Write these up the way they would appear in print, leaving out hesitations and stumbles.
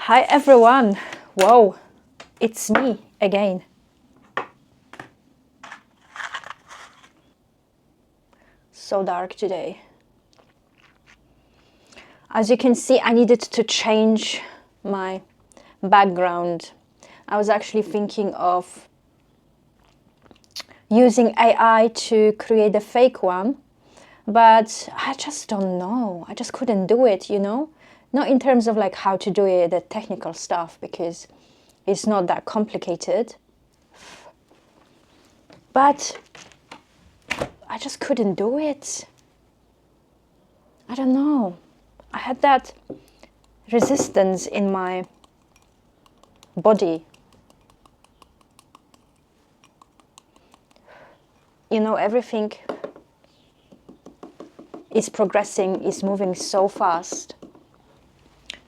Hi everyone! Whoa, it's me again. So dark today. As you can see, I needed to change my background. I was actually thinking of using AI to create a fake one, but I just don't know. I just couldn't do it, you know? Not in terms of like how to do it, the technical stuff, because it's not that complicated. But I just couldn't do it. I don't know. I had that resistance in my body. You know, everything is progressing, is moving so fast.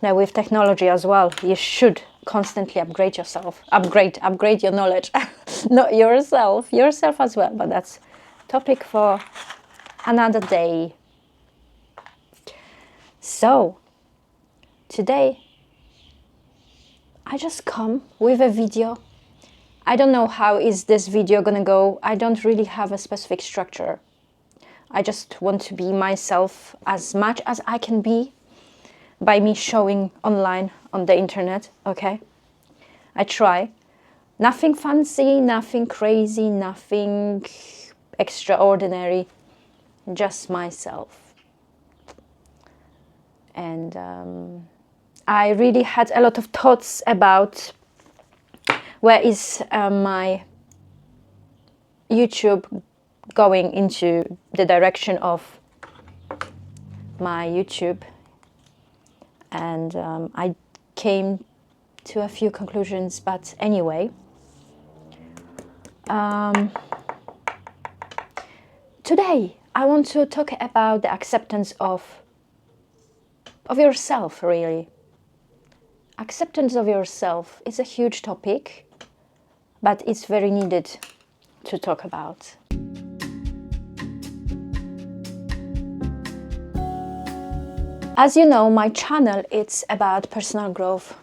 Now with technology as well, you should constantly upgrade yourself. Upgrade your knowledge. Not yourself as well, but that's topic for another day. So, today, I just come with a video. I don't know how is this video gonna go. I don't really have a specific structure. I just want to be myself as much as I can be by me showing online on the internet, okay? I try. Nothing fancy, nothing crazy, nothing extraordinary, just myself. And I really had a lot of thoughts about where is my YouTube going into the direction of my YouTube. And I came to a few conclusions, but anyway. Today, I want to talk about the acceptance of yourself, really. Acceptance of yourself is a huge topic, but it's very needed to talk about. As you know, my channel is about personal growth.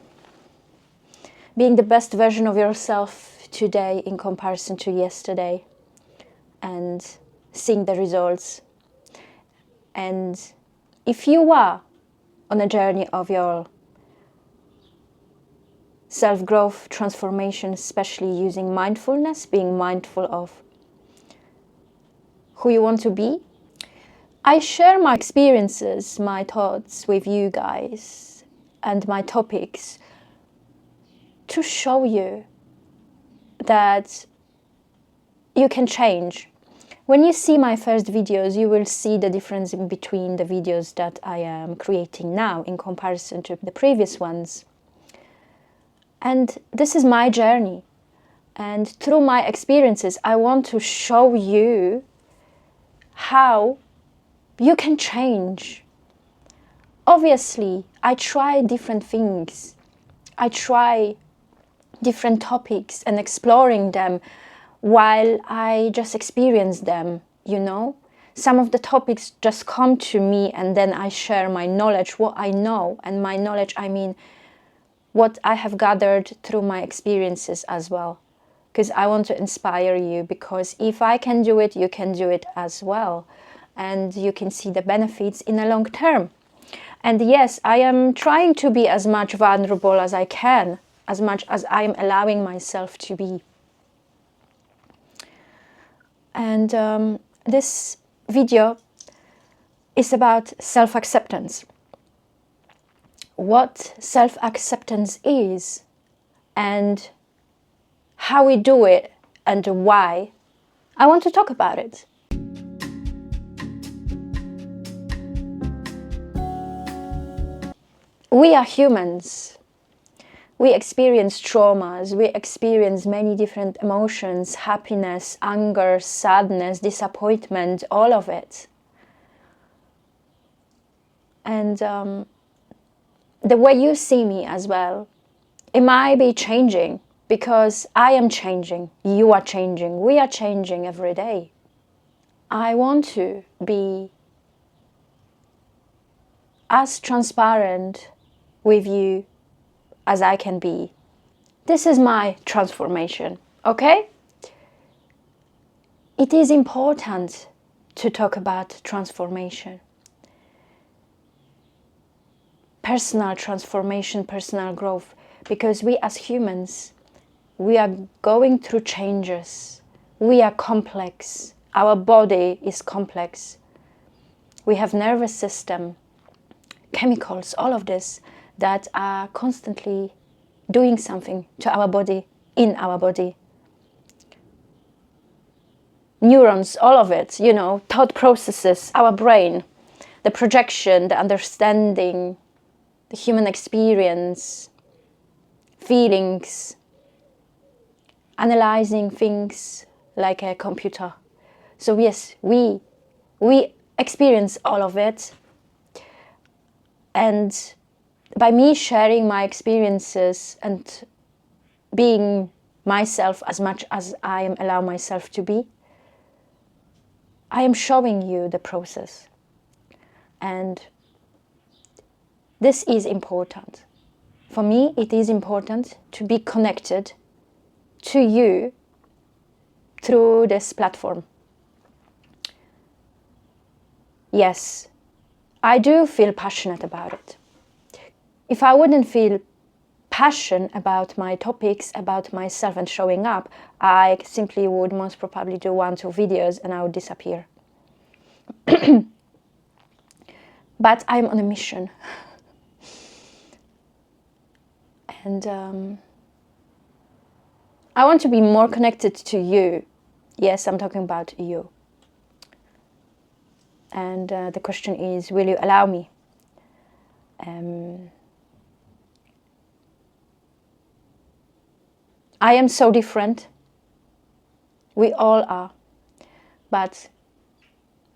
Being the best version of yourself today in comparison to yesterday and seeing the results. And if you are on a journey of your self-growth, transformation, especially using mindfulness, being mindful of who you want to be, I share my experiences, my thoughts with you guys and my topics to show you that you can change. When you see my first videos, you will see the difference in between the videos that I am creating now in comparison to the previous ones. And this is my journey. And through my experiences, I want to show you how you can change. Obviously, I try different things. I try different topics and exploring them while I just experience them, you know. Some of the topics just come to me and then I share my knowledge, what I know. And my knowledge, I mean, what I have gathered through my experiences as well. Because I want to inspire you, because if I can do it, you can do it as well. And you can see the benefits in a long term. And yes, I am trying to be as much vulnerable as I can, as much as I am allowing myself to be. And this video is about self-acceptance. What self-acceptance is and how we do it and why. I want to talk about it. We are humans. We experience traumas, we experience many different emotions, happiness, anger, sadness, disappointment, all of it. And the way you see me as well, it might be changing because I am changing, you are changing, we are changing every day. I want to be as transparent with you as I can be. This is my transformation, okay? It is important to talk about transformation. Personal transformation, personal growth, because we as humans, we are going through changes. We are complex. Our body is complex. We have nervous system, chemicals, all of this that are constantly doing something to our body, in our body. Neurons, all of it, thought processes, our brain, the projection, the understanding, the human experience, feelings, analyzing things like a computer. So yes, we experience all of it. And by me sharing my experiences and being myself as much as I am allow myself to be, I am showing you the process. And this is important. For me, it is important to be connected to you through this platform. Yes, I do feel passionate about it. If I wouldn't feel passion about my topics, about myself and showing up, I simply would most probably do 1-2 videos and I would disappear. But I'm on a mission. And I want to be more connected to you. Yes, I'm talking about you. And the question is, will you allow me? I am so different. We all are. But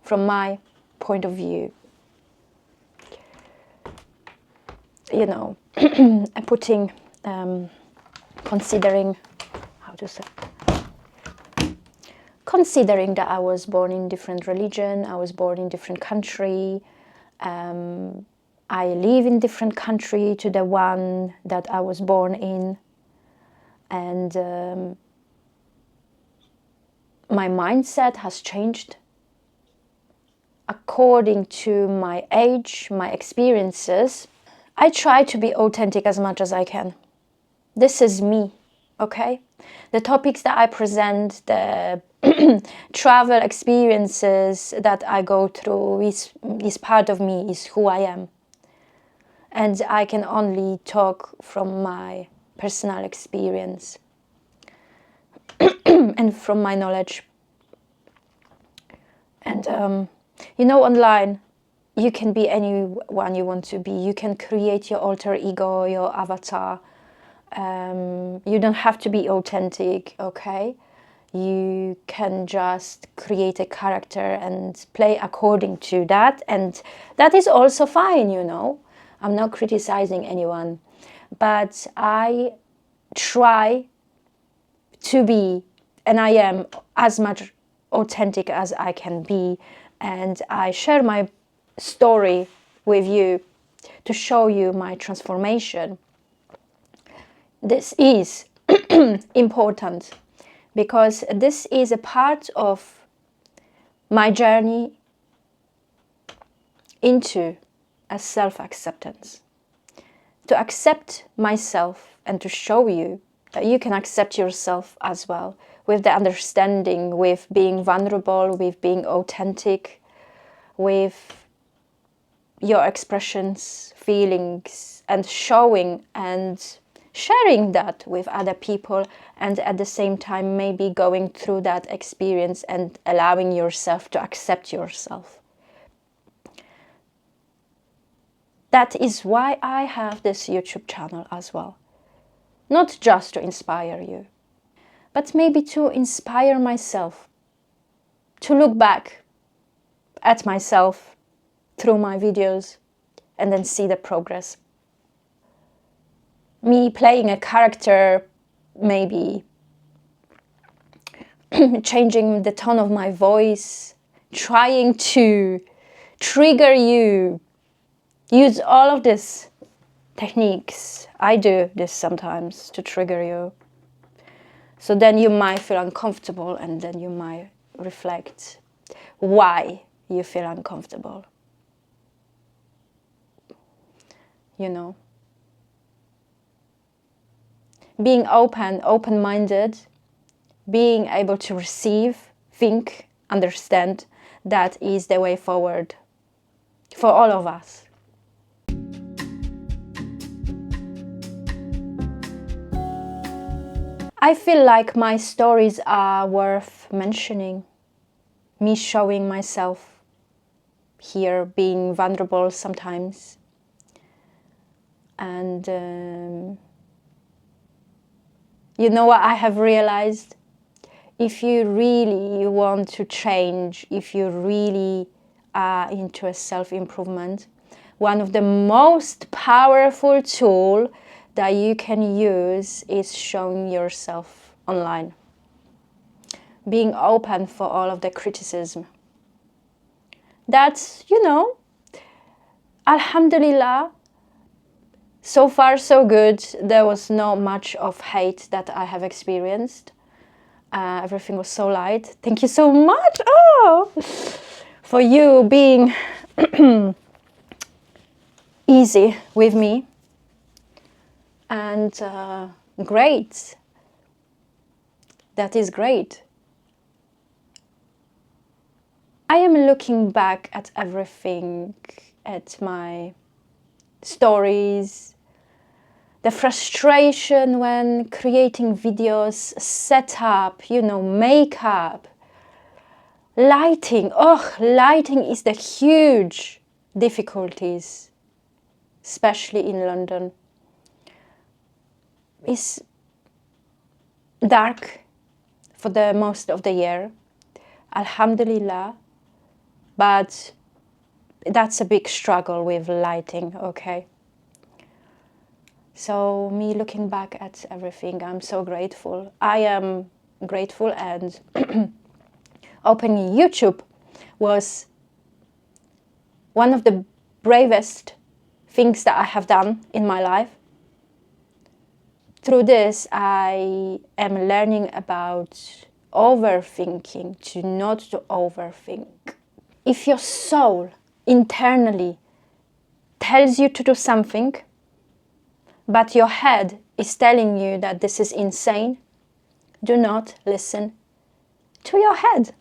from my point of view, putting, considering that I was born in different religion, I was born in different country, I live in different country to the one that I was born in, and my mindset has changed according to my age, my experiences. I try to be authentic as much as I can. This is me, okay? The topics that I present, the travel experiences that I go through is part of me, is who I am. And I can only talk from my personal experience and from my knowledge. And, online, you can be anyone you want to be. You can create your alter ego, your avatar. You don't have to be authentic, okay? You can just create a character and play according to that. And that is also fine, I'm not criticizing anyone. But I try to be, and I am, as much authentic as I can be. And I share my story with you to show you my transformation. This is important because this is a part of my journey into a self-acceptance. To accept myself and to show you that you can accept yourself as well, with the understanding, with being vulnerable, with being authentic, with your expressions, feelings, and showing and sharing that with other people, and at the same time maybe going through that experience and allowing yourself to accept yourself. That is why I have this YouTube channel as well. Not just to inspire you, but maybe to inspire myself, to look back at myself through my videos and then see the progress. Me playing a character, maybe changing the tone of my voice, trying to trigger you, use all of this techniques. I do this sometimes to trigger you. So then you might feel uncomfortable, and then you might reflect why you feel uncomfortable. You know, being open-minded, being able to receive, think, understand, that is the way forward for all of us. I feel like my stories are worth mentioning. Me showing myself here, being vulnerable sometimes. And you know what I have realized? If you really want to change, if you really are into a self-improvement, one of the most powerful tools that you can use is showing yourself online. Being open for all of the criticism. That's, you know, Alhamdulillah, so far so good. There was not much of hate that I have experienced. Everything was so light. Thank you so much for you being easy with me. And great. That is great. I am looking back at everything, at my stories, the frustration when creating videos, setup, you know, makeup, lighting. Oh, lighting is the huge difficulties, especially in London. It's dark for the most of the year, Alhamdulillah, but that's a big struggle with lighting, okay? So me looking back at everything, I'm so grateful. I am grateful, and opening YouTube was one of the bravest things that I have done in my life. Through this, I am learning about overthinking, to not to overthink. If your soul internally tells you to do something, but your head is telling you that this is insane, do not listen to your head.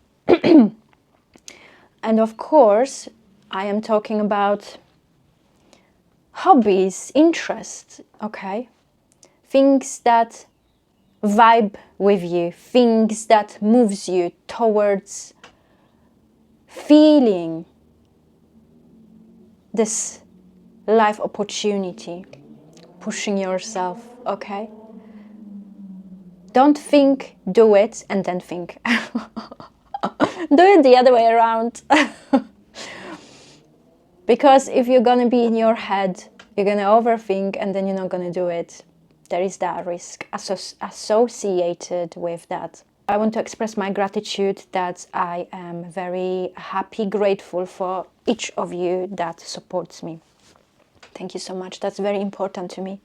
And of course, I am talking about hobbies, interests, okay? Things that vibe with you, things that moves you towards feeling this life opportunity, pushing yourself, okay? Don't think, do it, and then think. Do it the other way around. Because if you're gonna be in your head, you're gonna overthink, and then you're not gonna do it. There is that risk associated with that. I want to express my gratitude that I am very happy, grateful for each of you that supports me. Thank you so much. That's very important to me.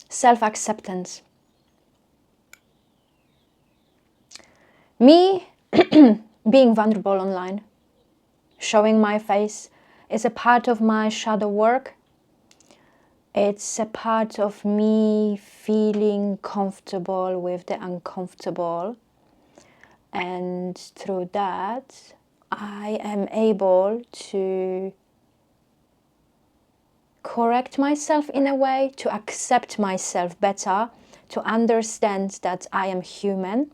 Self-acceptance. Me being vulnerable online, showing my face, is a part of my shadow work. It's a part of me feeling comfortable with the uncomfortable. And through that, I am able to correct myself in a way, to accept myself better, to understand that I am human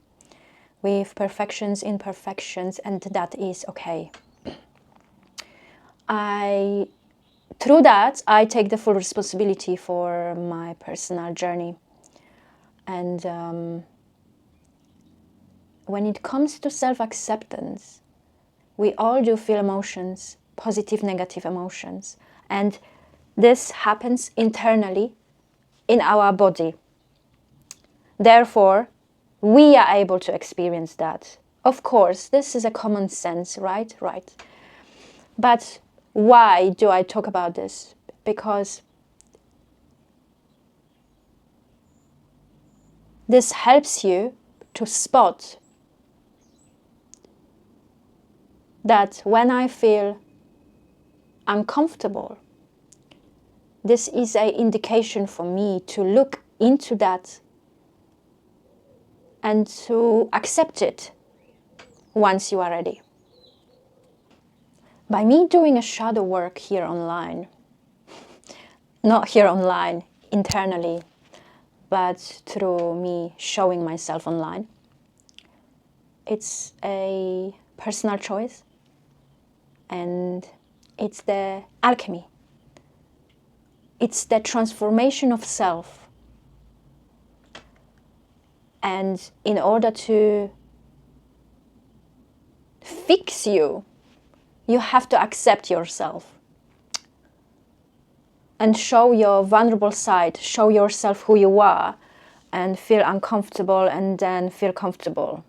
with perfections, imperfections, and that is okay. Through that, I take the full responsibility for my personal journey. And when it comes to self-acceptance, we all do feel emotions, positive, negative emotions. And this happens internally in our body. Therefore, we are able to experience that. Of course, this is a common sense, right? Right. But why do I talk about this? Because this helps you to spot that when I feel uncomfortable, this is an indication for me to look into that and to accept it once you are ready. By me doing a shadow work here online, not here online, internally, but through me showing myself online, it's a personal choice and it's the alchemy. It's the transformation of self. And in order to fix you, you have to accept yourself and show your vulnerable side, show yourself who you are, and feel uncomfortable and then feel comfortable.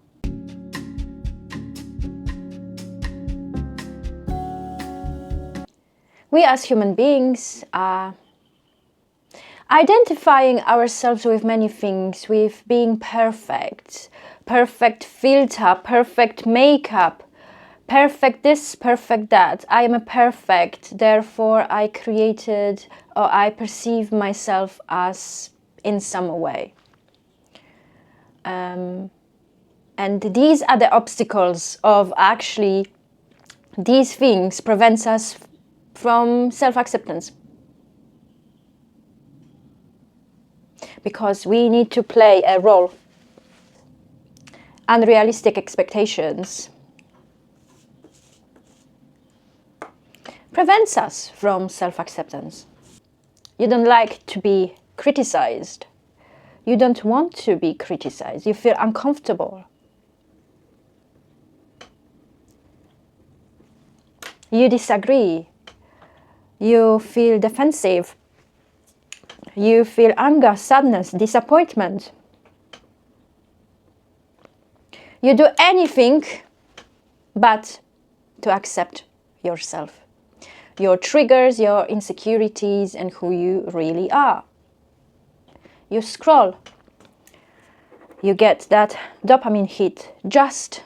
We as human beings are identifying ourselves with many things, with being perfect, perfect filter, perfect makeup, perfect this, perfect that. I am a perfect, therefore I created or I perceive myself as in some way. And these are the obstacles of actually these things prevents us from self-acceptance. Because we need to play a role. Unrealistic expectations prevents us from self-acceptance. You don't like to be criticized. You don't want to be criticized. You feel uncomfortable. You disagree. You feel defensive. You feel anger, sadness, disappointment. You do anything but to accept yourself, your triggers, your insecurities, and who you really are. You scroll. You get that dopamine hit just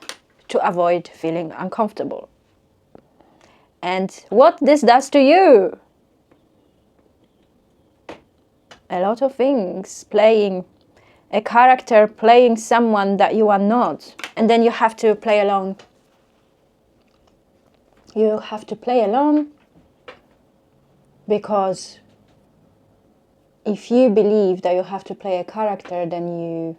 to avoid feeling uncomfortable. And what this does to you? A lot of things. Playing a character, playing someone that you are not. And then you have to play along. You have to play along because if you believe that you have to play a character, then you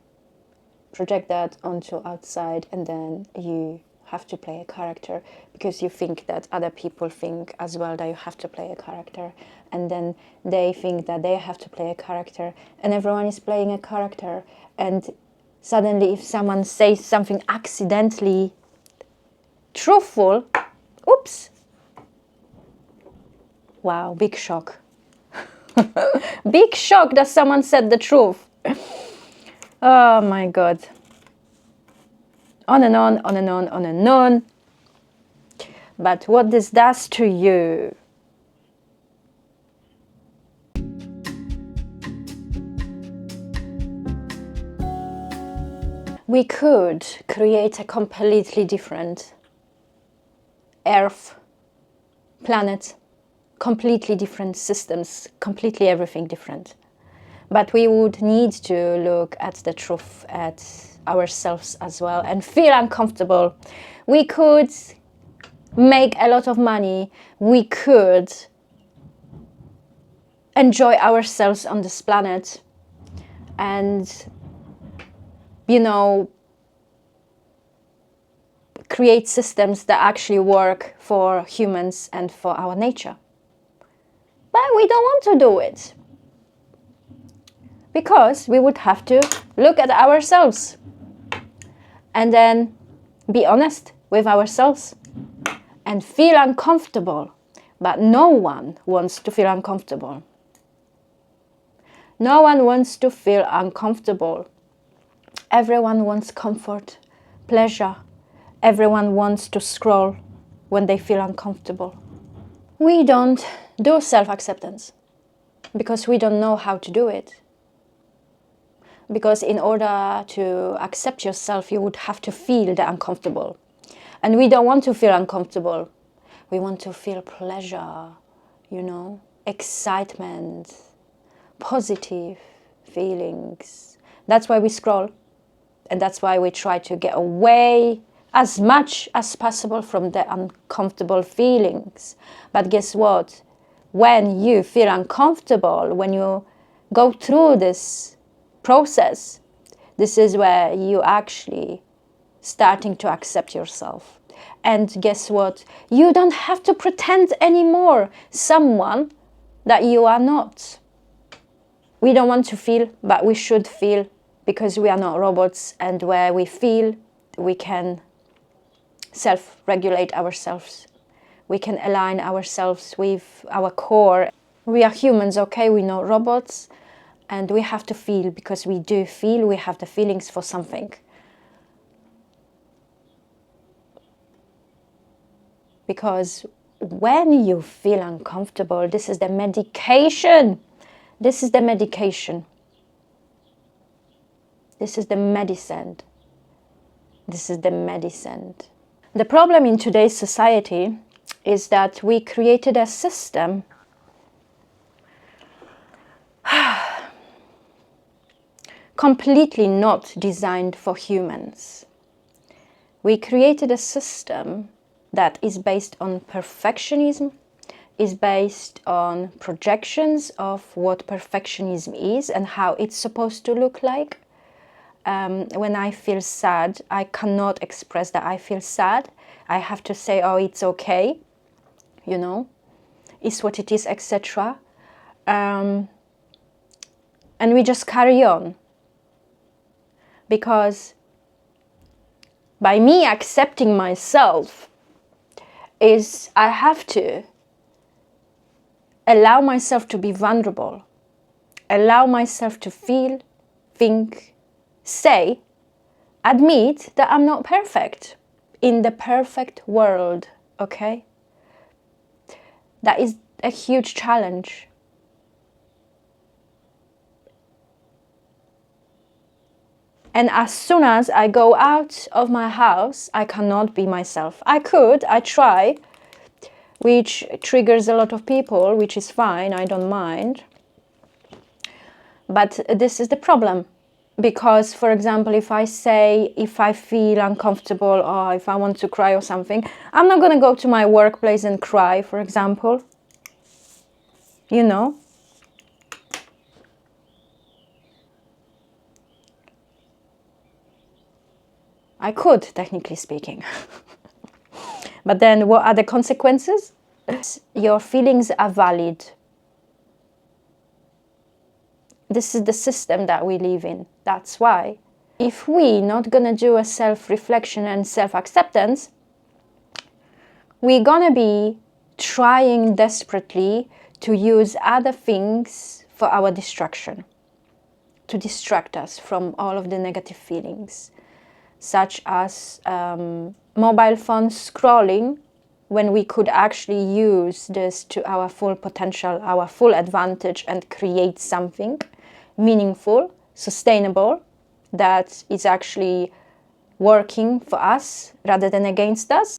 project that onto outside and then you have to play a character because you think that other people think as well that you have to play a character, and then they think that they have to play a character, and everyone is playing a character, and suddenly if someone says something accidentally truthful, oops, wow, big shock. Big shock that someone said the truth. Oh my God. On and on, on and on, on and on. But what this does to you, we could create a completely different Earth, planet, completely different systems, completely everything different. But we would need to look at the truth, at ourselves as well, and feel uncomfortable. We could make a lot of money. We could enjoy ourselves on this planet and, you know, create systems that actually work for humans and for our nature. But we don't want to do it because we would have to look at ourselves and then be honest with ourselves and feel uncomfortable. But no one wants to feel uncomfortable. No one wants to feel uncomfortable. Everyone wants comfort, pleasure. Everyone wants to scroll when they feel uncomfortable. We don't do self-acceptance because we don't know how to do it. Because in order to accept yourself, you would have to feel the uncomfortable. And we don't want to feel uncomfortable. We want to feel pleasure, excitement, positive feelings. That's why we scroll. And that's why we try to get away as much as possible from the uncomfortable feelings. But guess what? When you feel uncomfortable, when you go through this process, this is where you actually starting to accept yourself. And guess what? You don't have to pretend anymore someone that you are not. We don't want to feel, but we should feel, because we are not robots, and where we feel, we can self-regulate ourselves. We can align ourselves with our core. We are humans, okay? We're not robots, and we have to feel, because we do feel, we have the feelings for something. Because when you feel uncomfortable, this is the medication. This is the medication. This is the medicine. This is the medicine. The problem in today's society is that we created a system completely not designed for humans. We created a system that is based on perfectionism, is based on projections of what perfectionism is and how it's supposed to look like. When I feel sad, I cannot express that I feel sad. I have to say, oh, it's okay, it's what it is, etc. And we just carry on. Because by me accepting myself, I have to allow myself to be vulnerable, allow myself to feel, think, say, admit that I'm not perfect in the perfect world, okay? That is a huge challenge. And as soon as I go out of my house, I cannot be myself. I try, which triggers a lot of people, which is fine, I don't mind. But this is the problem. Because, for example, if I feel uncomfortable or if I want to cry or something, I'm not going to go to my workplace and cry, for example. I could, technically speaking. But then what are the consequences? Your feelings are valid. This is the system that we live in. That's why. If we're not going to do a self-reflection and self-acceptance, we're going to be trying desperately to use other things for our distraction, to distract us from all of the negative feelings, such as mobile phone scrolling, when we could actually use this to our full potential, our full advantage, and create something meaningful, sustainable, that is actually working for us rather than against us.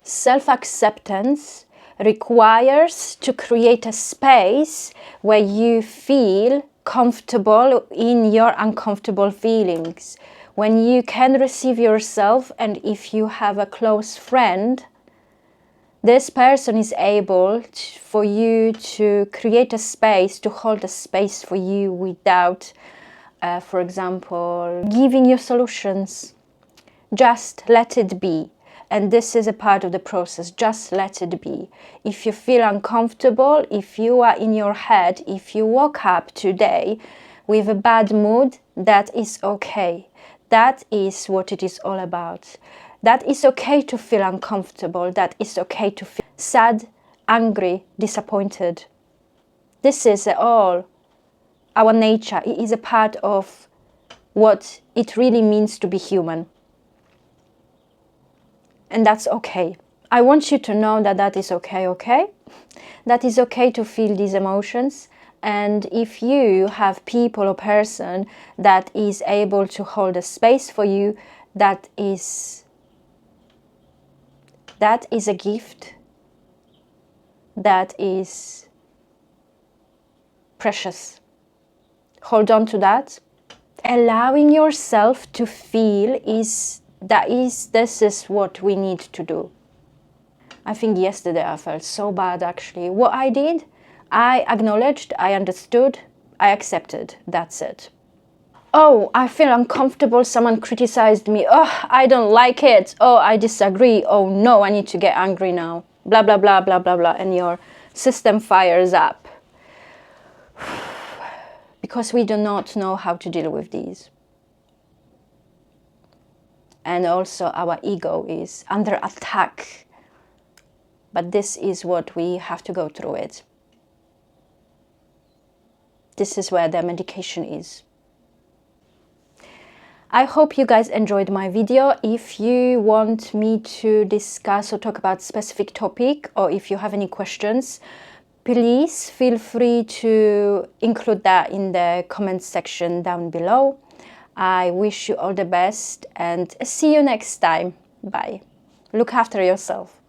Self-acceptance requires to create a space where you feel comfortable in your uncomfortable feelings, when you can receive yourself, and if you have a close friend, this person is able for you to create a space, to hold a space for you without, for example, giving you solutions. Just let it be. And this is a part of the process. Just let it be. If you feel uncomfortable, if you are in your head, if you woke up today with a bad mood, that is okay. That is what it is all about. That is okay to feel uncomfortable. That is okay to feel sad, angry, disappointed. This is all our nature. It is a part of what it really means to be human. And that's okay. I want you to know that that is okay, okay? That is okay to feel these emotions. And if you have people or person that is able to hold a space for you, that is a gift. That is precious. Hold on to that. Allowing yourself to feel this is what we need to do. I think yesterday I felt so bad actually. What I did, I acknowledged, I understood, I accepted. That's it. Oh, I feel uncomfortable. Someone criticized me. Oh, I don't like it. Oh, I disagree. Oh no, I need to get angry now. Blah, blah, blah, blah, blah, blah. And your system fires up. Because we do not know how to deal with these. And also our ego is under attack. But this is what we have to go through it. This is where the medication is. I hope you guys enjoyed my video. If you want me to discuss or talk about specific topic, or if you have any questions, please feel free to include that in the comment section down below. I wish you all the best and see you next time. Bye. Look after yourself.